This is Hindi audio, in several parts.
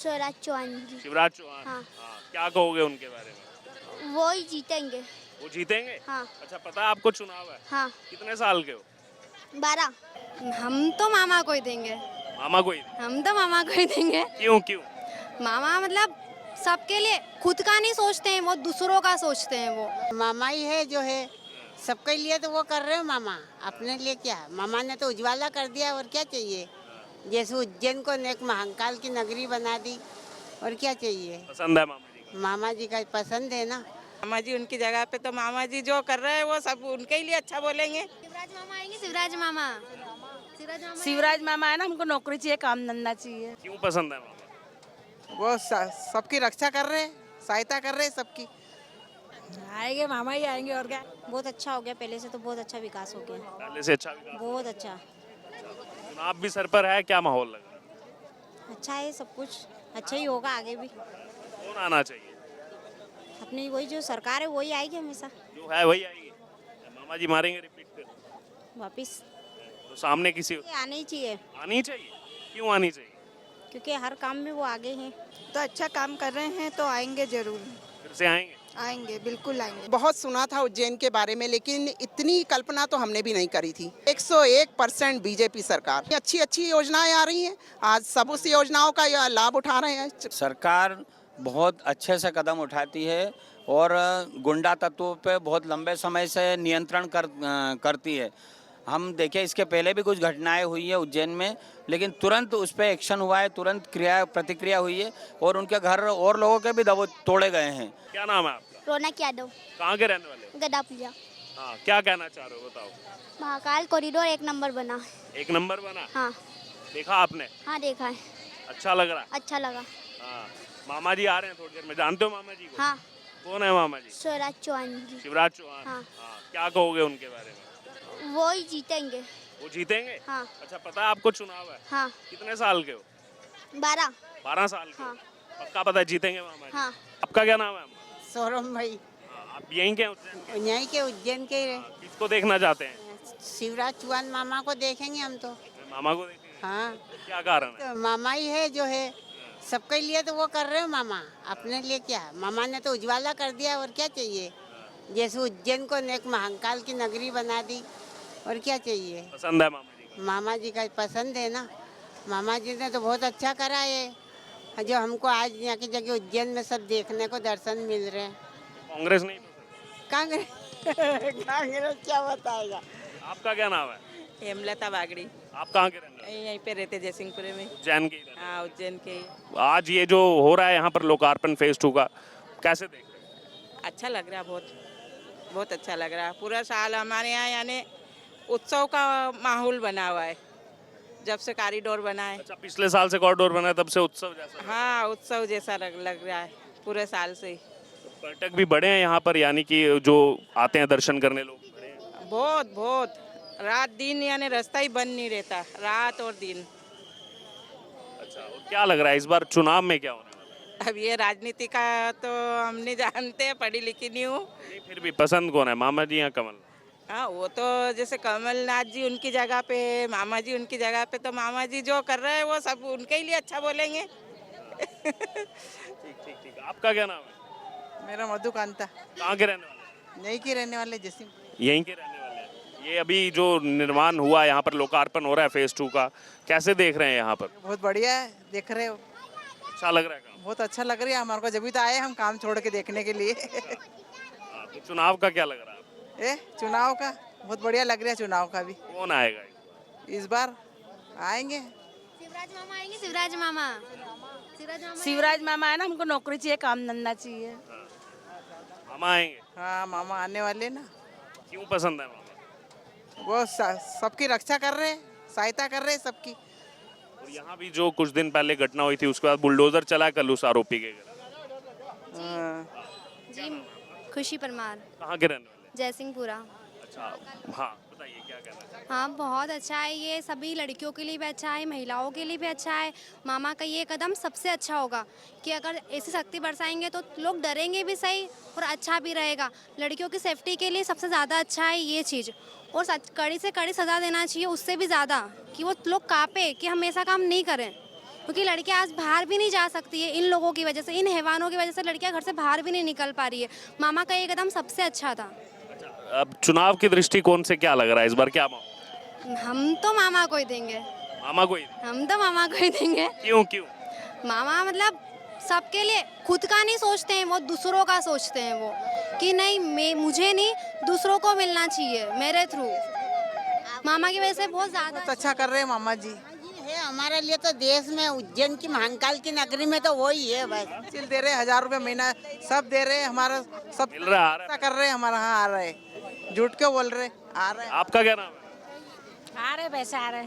स्वराज चौहान जी। शिवराज चौहान। हाँ। क्या कहोगे उनके बारे में? वो ही जीतेंगे। वो जीतेंगे? हाँ। अच्छा, पता है आपको चुनाव है? हाँ। कितने साल के हो? 12। हम तो मामा को ही देंगे। मामा को ही? हम तो मामा को ही देंगे। क्यों क्यों? मामा मतलब सबके लिए खुद का नहीं सोचते हैं, वो दूसरों का सोचते हैं वो। मामा ही है जो है सबके लिए, तो वो कर रहे हो मामा, अपने लिए क्या। मामा ने तो उज्ज्वला कर दिया, और क्या चाहिए। जैसे उज्जैन को एक महाकाल की नगरी बना दी, और क्या चाहिए। पसंद है मामा जी? मामा जी का पसंद है ना। मामा जी उनकी जगह पे, तो मामा जी जो कर रहे हैं वो सब उनके ही लिए अच्छा बोलेंगे। शिवराज मामा आएंगे। शिवराज मामा। शिवराज मामा है ना, हमको नौकरी चाहिए, काम धंधा चाहिए। क्यों पसंद है मामा? वो सबकी रक्षा कर रहे हैं, सहायता कर रहे हैं सबकी। आएंगे, मामा ही आएंगे और क्या। बहुत अच्छा हो गया, पहले से तो बहुत अच्छा विकास हो गया। पहले से अच्छा विकास? बहुत अच्छा। चुनाव भी सर पर है, क्या माहौल लग रहा है? अच्छा है, सब कुछ अच्छा ही होगा आगे भी। कौन आना चाहिए? अपनी वही जो सरकार है वही आएगी हमेशा जो है वही आएगी? मामा जी मारेंगे रिपीट वापिस। तो सामने किसी आने ही चाहिए, आनी चाहिए? क्यों आनी चाहिए? क्योंकि हर काम में वो आगे हैं। तो अच्छा काम कर रहे हैं तो आएंगे जरूर। फिर से आएंगे? आएंगे, बिल्कुल आएंगे। बहुत सुना था उज्जैन के बारे में, लेकिन इतनी कल्पना तो हमने भी नहीं करी थी। 101% बीजेपी सरकार, अच्छी अच्छी योजनाएं आ रही हैं, आज सब उस योजनाओं का लाभ उठा रहे हैं। सरकार बहुत अच्छे से कदम उठाती है और गुंडा तत्वों पे बहुत लंबे समय से नियंत्रण करती है। हम देखें, इसके पहले भी कुछ घटनाएं हुई है उज्जैन में, लेकिन तुरंत उस पर एक्शन हुआ है, तुरंत प्रतिक्रिया हुई है और उनके घर और लोगों के भी दबो तोड़े गए हैं। क्या नाम है आपका? रौनक यादव, कहाँ के रहने वाले हो? गदापुलिया। हाँ, क्या कहना चाह रहे हो बताओ? महाकाल कॉरिडोर 1 नंबर बना। 1 नंबर बना? हाँ। देखा आपने? हाँ देखा है, अच्छा लग रहा है? अच्छा लगा। हाँ। मामा जी आ रहे हैं थोड़ी देर में, जानते हो मामा जी को? हाँ। कौन है मामा जी? स्वराज चौहान जी। शिवराज चौहान। हाँ। क्या कहोगे उनके बारे में? वो ही जीतेंगे। वो जीतेंगे? हाँ। अच्छा, पता है आपको चुनाव है? हाँ। कितने साल के हो? 12। 12 साल के? हाँ। पक्का पता है जीतेंगे मामा जी? हाँ। आपका क्या नाम है अम्मा? सौरभ भाई, आप यहीं के हैं उज्जैन के? यहीं के उज्जैन के ही किसको देखना चाहते हैं? शिवराज चौहान मामा को देखेंगे हम तो। मामा को देखेंगे? हाँ, क्या कारण है? तो मामा ही है जो है सबके लिए, तो वो कर रहे हो मामा, अपने लिए क्या। मामा ने तो उज्ज्वला कर दिया, और क्या चाहिए। जैसे उज्जैन को एक महाकाल की नगरी बना दी, और क्या चाहिए। पसंद है मामा जी? मामा जी का पसंद है ना। मामा जी ने तो बहुत अच्छा करा है, जो हमको आज यहाँ की जगह उज्जैन में सब देखने को दर्शन मिल रहे हैं। कांग्रेस नहीं पसंद? कांग्रेस कांग्रेस क्या बताएगा। आपका क्या नाम है? हेमलता बागड़ी, आप कहाँ के रहने वाले? यहीं पे रहते जयसिंहपुरे में। उज्जैन के ही रहने हाँ, उज्जैन के। वाले। आज ये जो हो रहा है यहाँ पर लोकार्पण फेज 2 का, कैसे देख रहे हैं? अच्छा लग रहा है, बहुत बहुत अच्छा लग रहा है। पूरा साल हमारे यहाँ यानी उत्सव का माहौल बना हुआ है, जब से कॉरिडोर बना है। अच्छा, पिछले साल से कॉरिडोर बना है, तब से उत्सव जैसा? हाँ, उत्सव जैसा लग रहा है पूरे साल से ही। पर्यटक भी बढ़े हैं यहाँ पर, यानी कि जो आते हैं दर्शन करने लोग बढ़े हैं? बहुत बहुत, रात दिन यानी रास्ता ही बंद नहीं रहता, रात और दिन। अच्छा, और क्या लग रहा है इस बार चुनाव में क्या होने वाला है? अब ये राजनीति का तो हम नहीं जानते, पढ़ी लिखी नहीं हूँ। नहीं, फिर भी पसंद कौन है, मामा जी या कमल? हाँ, वो तो जैसे कमलनाथ जी उनकी जगह पे, मामा जी उनकी जगह पे, तो मामा जी जो कर रहे हैं वो सब उनके ही लिए अच्छा बोलेंगे। ठीक ठीक ठीक। आपका क्या नाम है? मेरा मधुकांता, कहाँ के रहने वाले? यहीं के रहने वाले, जैसे यहीं के रहने वाले हैं। ये अभी जो निर्माण हुआ यहाँ पर, लोकार्पण हो रहा है फेज 2 का, कैसे देख रहे हैं यहाँ पर? बहुत बढ़िया है, देख रहे हो। अच्छा लग रहा है काम? बहुत अच्छा लग रही है हमारे को, जब भी तो आए हम काम छोड़ के देखने के लिए। हाँ, तो चुनाव का क्या लग रहा है? चुनाव का बहुत बढ़िया लग रहा है, चुनाव का भी कौन आएगा इस बार आएंगे। शिवराज मामा आएंगे। शिवराज मामा। शिवराज मामा है ना, हमको नौकरी चाहिए, काम धंधा चाहिए। मामा आएंगे? हाँ, मामा आने वाले ना। क्यों पसंद है मामा? वो सबकी रक्षा कर रहे हैं, सहायता कर रहे हैं सबकी। और यहाँ भी जो कुछ दिन पहले घटना हुई थी, उसके बाद बुलडोजर चला कल उस आरोपी के घर। हाँ। जी, खुशी परमार, कहाँ के रहने वाले? जयसिंहपुरा। अच्छा, हाँ बताइए क्या कहना चाहते हैं? हाँ, बहुत अच्छा है ये, सभी लड़कियों के लिए भी अच्छा है, महिलाओं के लिए भी अच्छा है। मामा का ये कदम सबसे अच्छा होगा कि अगर ऐसी शक्ति बरसाएंगे तो लोग डरेंगे भी सही और अच्छा भी रहेगा। लड़कियों की सेफ्टी के लिए सबसे ज़्यादा अच्छा है ये चीज़, और कड़ी से कड़ी सज़ा देना चाहिए, उससे भी ज़्यादा, कि वो लोग कांपे कि हम ऐसा काम नहीं करें। क्योंकि लड़कियां आज बाहर भी नहीं जा सकती है इन लोगों की वजह से, इन हैवानों की वजह से लड़कियां घर से बाहर भी नहीं निकल पा रही है। मामा का ये कदम सबसे अच्छा था। अब चुनाव के दृष्टिकोण से क्या लग रहा है इस बार, क्या माहौल? हम तो मामा को ही देंगे, मामा को ही? हम तो मामा को ही देंगे। क्यों क्यों? मामा मतलब सबके लिए खुद का नहीं सोचते हैं, वो दूसरों का सोचते हैं, वो कि नहीं मुझे नहीं दूसरों को मिलना चाहिए मेरे थ्रू। मामा की वजह से बहुत ज़्यादा अच्छा कर रहे हैं मामा जी। ये है हमारे लिए तो देश में उज्जैन की महाकाल की नगरी में तो वही है बस। चिल दे रहे हैं, 1000 रुपए महीना सब दे रहे हैं, हमारा सब मिल रहा है, आ रहा अच्छा कर रहे हैं, हमारा यहाँ आ रहे, झूठ क्यों बोल रहे, आ रहे है? हैं। आपका क्या नाम है? आ रहे पैसे आ रहे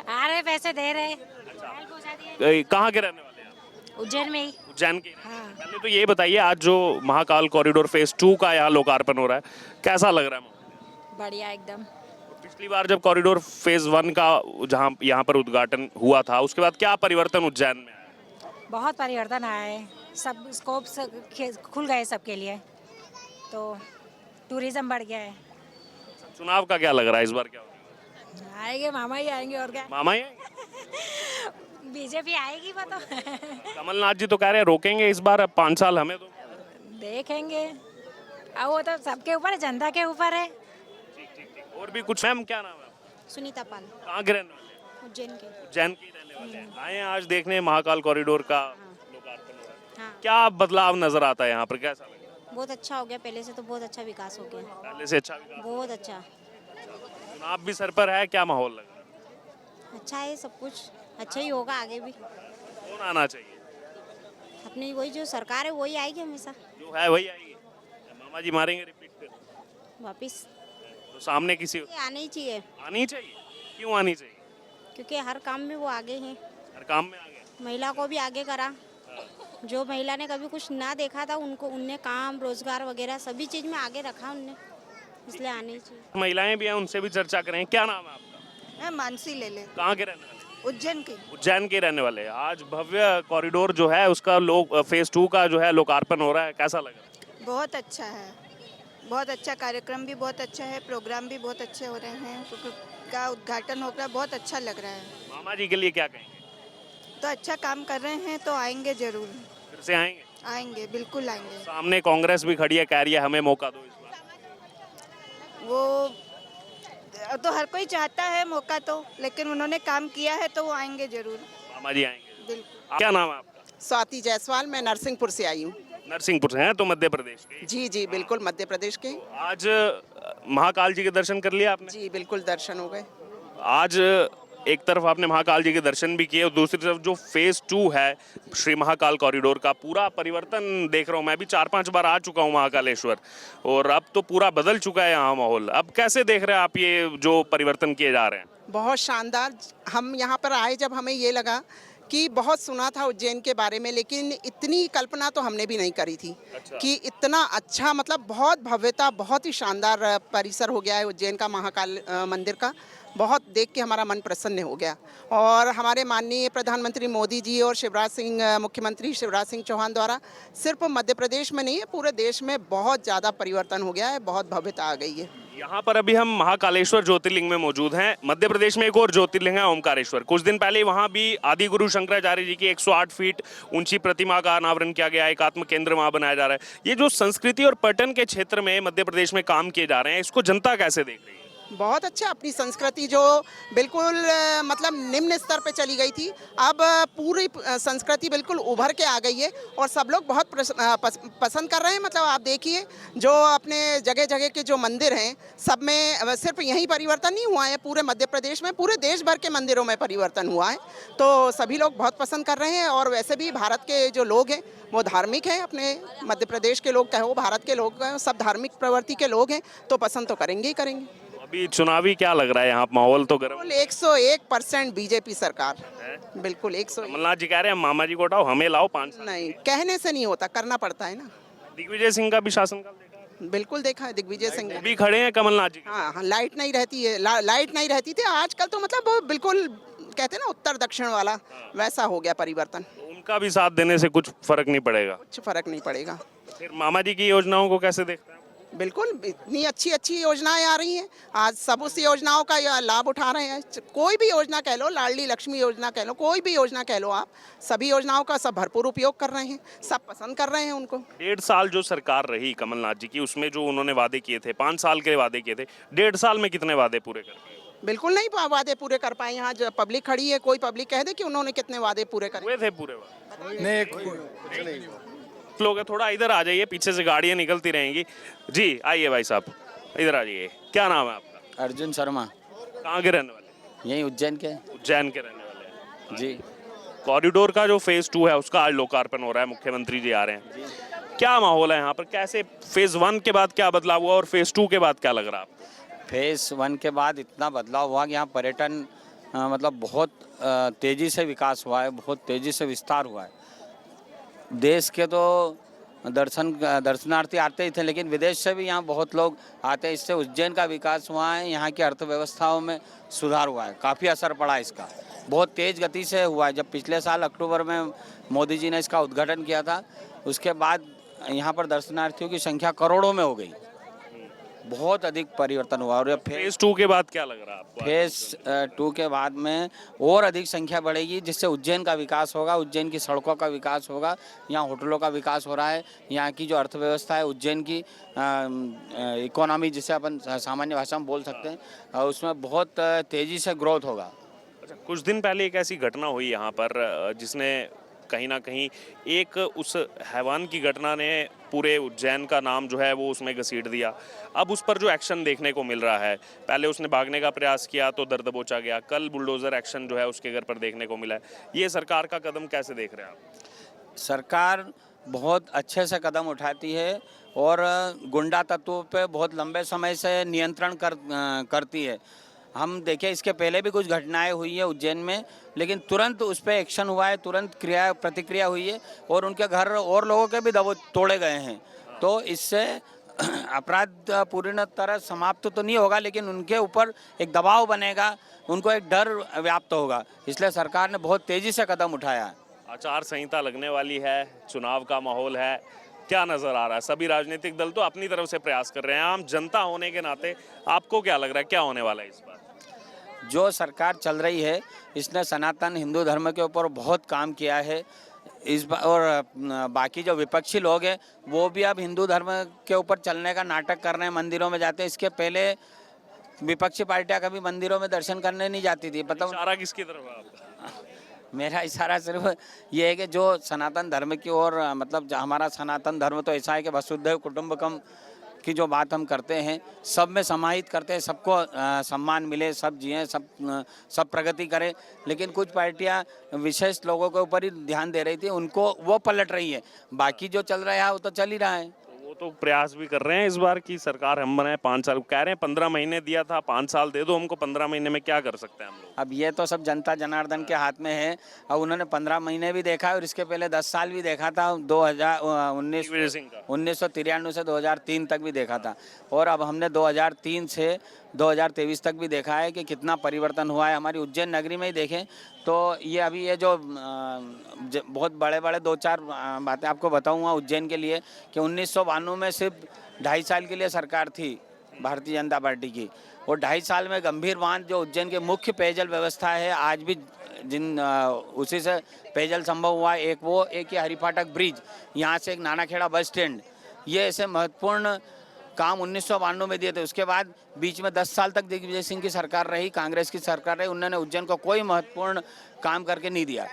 आ रहे पैसे दे रहे। कहाँ के रहने वाले हैं आप? उज्जैन में ही। उज्जैन के? पहले तो ये बताइए, आज जो महाकाल कॉरिडोर फेज 2 का यहाँ लोकार्पण हो रहा है, कैसा लग रहा है? बढ़िया एकदम। पिछली बार जब कॉरिडोर फेज 1 का जहाँ यहाँ पर उद्घाटन हुआ था, उसके बाद क्या परिवर्तन उज्जैन में आया? बहुत परिवर्तन आया है, सब स्कोप खुल गए सबके लिए, तो टूरिज्म बढ़ गया है। चुनाव का क्या लग रहा है इस बार, क्या होगा? आएंगे मामा ही आएंगे और क्या। मामा ही आएंगे? बीजेपी आएगी वो तो कमलनाथ जी तो कह रहे हैं रोकेंगे इस बार, अब 5 साल हमें दो। देखेंगे, अब वो तो सबके ऊपर है, जनता के ऊपर है। और भी कुछ? मैम क्या नाम है आपका? सुनीता पाल, कहाँ के रहने वाले हैं? उज्जैन के। उज्जैन के ही रहने वाले हैं। आए हैं आज देखने महाकाल कॉरिडोर का लोकार्पण हो रहा है। हाँ, क्या बदलाव नजर आता है यहाँ पर, कैसा लगा? बहुत अच्छा हो गया, पहले से तो बहुत अच्छा विकास हो गया, पहले से अच्छा विकास? बहुत अच्छा। चुनाव भी सर पर है, क्या माहौल लग रहा है? अच्छा है, सब कुछ अच्छा ही होगा आगे भी। कौन आना चाहिए? अपनी वही जो सरकार है वही आएगी हमेशा जो है वही आएगी? मामा जी मारेंगे रिपीट फिर? वापिस। तो सामने किसी ये आने ही चाहिए, आनी चाहिए? क्यों आनी चाहिए? क्योंकि हर काम में वो आगे हैं। हर काम में आगे? महिला को भी आगे करा, जो महिला ने कभी कुछ ना देखा था उनको उनने काम रोजगार वगैरह सभी चीज में आगे रखा उनने, इसलिए आने ही चाहिए। महिलाएं भी हैं, उनसे भी चर्चा करें। क्या नाम है आपका? मैं मानसी ले ले, कहाँ के रहने वाले? उज्जैन की। उज्जैन के रहने वाले हैं। आज भव्य कॉरिडोर जो है उसका फेज 2 का जो है लोकार्पण हो रहा है, कैसा लग रहा है? बहुत अच्छा है, बहुत अच्छा कार्यक्रम भी बहुत अच्छा है, प्रोग्राम भी बहुत अच्छे हो रहे हैं, का उद्घाटन हो रहा है, बहुत अच्छा लग रहा है। मामा जी के लिए क्या कहेंगे? तो अच्छा काम कर रहे हैं तो आएंगे जरूर, फिर से आएंगे? आएंगे बिल्कुल आएंगे। सामने कांग्रेस भी खड़ी है, कह रही है हमें मौका दो इस बार। वो तो हर कोई चाहता है मौका तो, लेकिन उन्होंने काम किया है तो वो आएंगे जरूर। मामा जी आएंगे बिल्कुल। क्या नाम है आपका? स्वाति जायसवाल, मैं नरसिंहपुर से आई हूँ। नरसिंहपुर से हैं तो मध्य प्रदेश के? जी जी बिल्कुल मध्य प्रदेश के। आज महाकाल जी के दर्शन कर लिया आपने? जी बिल्कुल दर्शन हो गए। आज एक तरफ आपने महाकाल जी के दर्शन भी किए और दूसरी तरफ जो फेज 2 है श्री महाकाल कॉरिडोर का पूरा परिवर्तन देख रहा हूँ। मैं भी 4-5 बार आ चुका हूँ महाकालेश्वर और अब तो पूरा बदल चुका है यहाँ माहौल। अब कैसे देख रहे हैं आप ये जो परिवर्तन किए जा रहे हैं? बहुत शानदार। हम यहाँ पर आए जब हमें ये लगा कि बहुत सुना था उज्जैन के बारे में, लेकिन इतनी कल्पना तो हमने भी नहीं करी थी कि इतना अच्छा, मतलब बहुत भव्यता, बहुत ही शानदार परिसर हो गया है उज्जैन का महाकाल मंदिर का। बहुत देख के हमारा मन प्रसन्न हो गया। और हमारे माननीय प्रधानमंत्री मोदी जी और मुख्यमंत्री शिवराज सिंह चौहान द्वारा सिर्फ मध्य प्रदेश में नहीं है, पूरे देश में बहुत ज़्यादा परिवर्तन हो गया है, बहुत भव्यता आ गई है। यहाँ पर अभी हम महाकालेश्वर ज्योतिर्लिंग में मौजूद हैं। मध्य प्रदेश में एक और ज्योतिर्लिंग है ओमकारेश्वर। कुछ दिन पहले वहाँ भी आदि गुरु शंकराचार्य जी की 108 फीट ऊंची प्रतिमा का अनावरण किया गया, एकात्म केंद्र वहाँ बनाया जा रहा है। ये जो संस्कृति और पर्यटन के क्षेत्र में मध्य प्रदेश में काम किए जा रहे हैं, इसको जनता कैसे देख रही है? बहुत अच्छा। अपनी संस्कृति जो बिल्कुल मतलब निम्न स्तर पे चली गई थी, अब पूरी संस्कृति बिल्कुल उभर के आ गई है और सब लोग बहुत पसंद कर रहे हैं। मतलब आप देखिए जो अपने जगह जगह के जो मंदिर हैं सब में सिर्फ यही परिवर्तन नहीं हुआ है, पूरे मध्य प्रदेश में पूरे देश भर के मंदिरों में परिवर्तन हुआ है। तो सभी लोग बहुत पसंद कर रहे हैं और वैसे भी भारत के जो लोग हैं वो धार्मिक हैं। अपने मध्य प्रदेश के लोग कहो, भारत के लोग सब धार्मिक प्रवृत्ति के लोग हैं, तो पसंद तो करेंगे ही करेंगे। अभी चुनावी क्या लग रहा है यहाँ माहौल? तो गर्म 101% बीजेपी सरकार, बिल्कुल 101। कमलनाथ जी कह रहे हैं मामा जी को हटाओ, हमें लाओ 5 साल। नहीं, कहने से नहीं होता, करना पड़ता है ना। दिग्विजय सिंह का भी शासनकाल देखा है? बिल्कुल देखा है दिग्विजय सिंह। वो भी खड़े हैं कमलनाथ जी। हाँ हाँ, लाइट नहीं रहती है, लाइट नहीं रहती थी। आजकल तो मतलब वो बिल्कुल कहते हैं ना उत्तर दक्षिण वाला, वैसा हो गया परिवर्तन। तो उनका भी साथ देने से कुछ फर्क नहीं पड़ेगा? कुछ फर्क नहीं पड़ेगा। फिर मामा जी की योजनाओं को कैसे देखते हैं? बिल्कुल इतनी अच्छी अच्छी योजनाएं आ रही हैं, आज सब उस योजनाओं का लाभ उठा रहे हैं। कोई भी योजना कह लो, लाडली लक्ष्मी योजना कह लो, कोई भी योजना कह लो, आप सभी योजनाओं का सब भरपूर उपयोग कर रहे हैं, सब पसंद कर रहे हैं उनको। 1.5 साल जो सरकार रही कमलनाथ जी की, उसमें जो उन्होंने वादे किए थे, 5 साल के वादे किए थे, 1.5 साल में कितने वादे पूरे कर पाए? बिल्कुल नहीं वादे पूरे कर पाए। यहाँ जो पब्लिक खड़ी है, कोई पब्लिक कह दे कि उन्होंने कितने वादे पूरे करे। हुए थे पूरे वादे? लोग हैं, थोड़ा इधर आ जाइए, पीछे से गाड़ियां निकलती रहेंगी। जी आइए भाई साहब, इधर आ जाइए। क्या नाम है आपका? अर्जुन शर्मा, कहाँ के रहने वाले? यहीं उज्जैन के। उज्जैन के रहने वाले हैं जी। कॉरिडोर का जो फेज 2 है उसका आज लोकार्पण हो रहा है, मुख्यमंत्री जी आ रहे हैं। क्या माहौल है यहाँ पर? कैसे फेज 1 के बाद क्या बदलाव हुआ और फेज 2 के बाद क्या लग रहा है आपको? फेज 1 के बाद इतना बदलाव हुआ कि यहाँ पर्यटन मतलब बहुत तेज़ी से विकास हुआ है, बहुत तेज़ी से विस्तार हुआ है। देश के तो दर्शनार्थी आते ही थे, लेकिन विदेश से भी यहाँ बहुत लोग आते हैं। इससे उज्जैन का विकास हुआ है, यहाँ की अर्थव्यवस्थाओं में सुधार हुआ है, काफ़ी असर पड़ा है इसका, बहुत तेज़ गति से हुआ है। जब पिछले साल अक्टूबर में मोदी जी ने इसका उद्घाटन किया था, उसके बाद यहाँ पर दर्शनार्थियों की संख्या करोड़ों में हो गई, बहुत अधिक परिवर्तन हुआ। और फेज 2 के बाद क्या लग रहा है आपको? फेज 2 के बाद में और अधिक संख्या बढ़ेगी, जिससे उज्जैन का विकास होगा, उज्जैन की सड़कों का विकास होगा, यहाँ होटलों का विकास हो रहा है, यहाँ की जो अर्थव्यवस्था है, उज्जैन की इकोनॉमी जिसे अपन सामान्य भाषा में बोल सकते हैं, उसमें बहुत तेज़ी से ग्रोथ होगा। अच्छा, कुछ दिन पहले एक ऐसी घटना हुई यहाँ पर जिसने कहीं ना कहीं एक उस हैवान की घटना ने पूरे उज्जैन का नाम जो है वो उसमें घसीट दिया। अब उस पर जो एक्शन देखने को मिल रहा है, पहले उसने भागने का प्रयास किया तो दर दबोचा गया, कल बुलडोज़र एक्शन जो है उसके घर पर देखने को मिला है। ये सरकार का कदम कैसे देख रहे हैं आप? सरकार बहुत अच्छे से कदम उठाती है और गुंडा तत्वों पे बहुत लंबे समय से नियंत्रण करती है। हम देखें, इसके पहले भी कुछ घटनाएं हुई है उज्जैन में, लेकिन तुरंत उस पर एक्शन हुआ है, तुरंत प्रतिक्रिया हुई है और उनके घर और लोगों के भी तोड़े गए हैं। तो इससे अपराध पूर्ण तरह समाप्त तो नहीं होगा, लेकिन उनके ऊपर एक दबाव बनेगा, उनको एक डर व्याप्त होगा। इसलिए सरकार ने बहुत तेज़ी से कदम उठाया है। आचार संहिता लगने वाली है, चुनाव का माहौल है, क्या नज़र आ रहा है? सभी राजनीतिक दल तो अपनी तरफ से प्रयास कर रहे हैं, आम जनता होने के नाते आपको क्या लग रहा है, क्या होने वाला है इस बार? जो सरकार चल रही है, इसने सनातन हिंदू धर्म के ऊपर बहुत काम किया है इस बार, और बाकी जो विपक्षी लोग हैं वो भी अब हिंदू धर्म के ऊपर चलने का नाटक कर रहे हैं, मंदिरों में जाते हैं। इसके पहले विपक्षी पार्टियां कभी मंदिरों में दर्शन करने नहीं जाती थी। पता इशारा किसकी तरफ है आपका? मेरा इशारा सिर्फ ये है कि जो सनातन धर्म की ओर, मतलब हमारा सनातन धर्म तो ऐसा है कि वसुधैव कुटुंबकम की जो बात हम करते हैं, सब में समाहित करते हैं, सबको सम्मान मिले, सब जिएं, सब प्रगति करें। लेकिन कुछ पार्टियां विशेष लोगों के ऊपर ही ध्यान दे रही थी, उनको वो पलट रही है। बाकी जो चल रहा है वो तो चल ही रहा है। वो तो प्रयास भी कर रहे हैं इस बार की सरकार हम बनाए 5 साल, कह रहे हैं 15 महीने दिया था, 5 साल दे दो हमको, 15 महीने में क्या कर सकते हैं हम लोग? अब ये तो सब जनता जनार्दन के हाथ में है। अब उन्होंने 15 महीने भी देखा और इसके पहले 10 साल भी देखा था, 1993 से 2003 तक भी देखा था, और अब हमने 2003 से 2023 तक भी देखा है कि कितना परिवर्तन हुआ है। हमारी उज्जैन नगरी में ही देखें तो ये अभी ये जो बहुत बड़े बड़े 2-4 बातें आपको बताऊंगा उज्जैन के लिए, कि 1992 में सिर्फ 2.5 साल के लिए सरकार थी भारतीय जनता पार्टी की, और 2.5 साल में गंभीर बांध जो उज्जैन के मुख्य पेयजल व्यवस्था है, आज भी उसी से पेयजल संभव हुआ है। एक ये हरिफाटक ब्रिज, यहाँ से एक नानाखेड़ा बस स्टैंड, ये ऐसे महत्वपूर्ण काम 1992 में दिए थे। उसके बाद बीच में 10 साल तक दिग्विजय सिंह की सरकार रही, कांग्रेस की सरकार रही, उन्होंने उज्जैन को कोई महत्वपूर्ण काम करके नहीं दिया।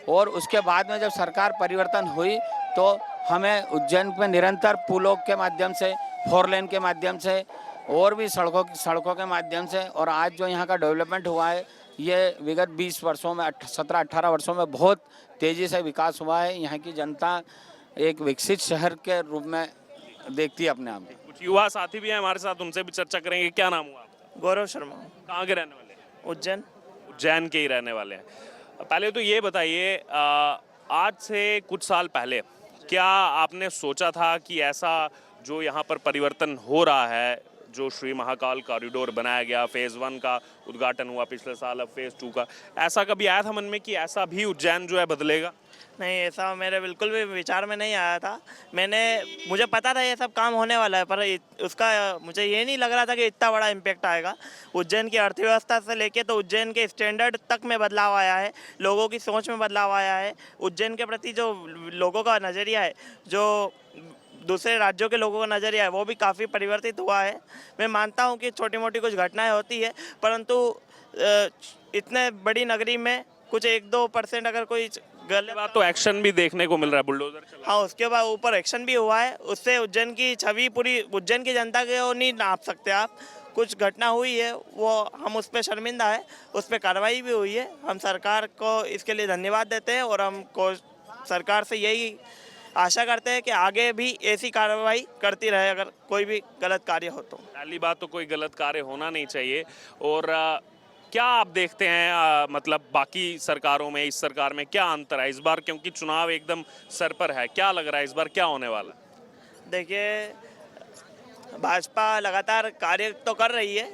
और उसके बाद में जब सरकार परिवर्तन हुई तो हमें उज्जैन में निरंतर पुलों के माध्यम से, 4 लेन के माध्यम से, और भी सड़कों के माध्यम से, और आज जो यहाँ का डेवलपमेंट हुआ है, ये विगत 20 वर्षों में 17-18 वर्षों में बहुत तेज़ी से विकास हुआ है। यहाँ की जनता एक विकसित शहर के रूप में देखती है अपने आप। कुछ युवा साथी भी हैं हमारे साथ, उनसे भी चर्चा करेंगे। क्या नाम हुआ आपका? गौरव शर्मा, कहाँ के रहने वाले हैं? उज्जैन। उज्जैन के ही रहने वाले हैं। पहले तो ये बताइए, आज से कुछ साल पहले क्या आपने सोचा था कि ऐसा जो यहाँ पर परिवर्तन हो रहा है, जो श्री महाकाल कॉरिडोर बनाया गया, फेज़ 1 का उद्घाटन हुआ पिछले साल, अब फेज़ 2 का, ऐसा कभी आया था मन में कि ऐसा भी उज्जैन जो है बदलेगा? नहीं, ऐसा मेरे बिल्कुल भी विचार में नहीं आया था। मुझे पता था ये सब काम होने वाला है, पर उसका मुझे ये नहीं लग रहा था कि इतना बड़ा इम्पैक्ट आएगा। उज्जैन की अर्थव्यवस्था से लेके तो उज्जैन के स्टैंडर्ड तक में बदलाव आया है, लोगों की सोच में बदलाव आया है, उज्जैन के प्रति जो लोगों का नज़रिया है, जो दूसरे राज्यों के लोगों का नज़रिया है, वो भी काफ़ी परिवर्तित हुआ है। मैं मानता हूँ कि छोटी मोटी कुछ घटनाएं होती है, परंतु इतने बड़ी नगरी में कुछ 1-2% अगर कोई गलत बात तो एक्शन भी देखने को मिल रहा है, बुलडोजर चला। हाँ, उसके बाद ऊपर एक्शन भी हुआ है, उससे उज्जैन की छवि पूरी उज्जैन की जनता को नहीं नाप सकते आप। कुछ घटना हुई है, वो हम उस पर शर्मिंदा है, उस पर कार्रवाई भी हुई है। हम सरकार को इसके लिए धन्यवाद देते हैं और हम को सरकार से यही आशा करते हैं कि आगे भी ऐसी कार्रवाई करती रहे अगर कोई भी गलत कार्य हो तो। पहली बात तो कोई गलत कार्य होना नहीं चाहिए। और क्या आप देखते हैं मतलब बाकी सरकारों में, इस सरकार में क्या अंतर है इस बार, क्योंकि चुनाव एकदम सर पर है, क्या लग रहा है इस बार क्या होने वाला है? देखिए, भाजपा लगातार कार्य तो कर रही है,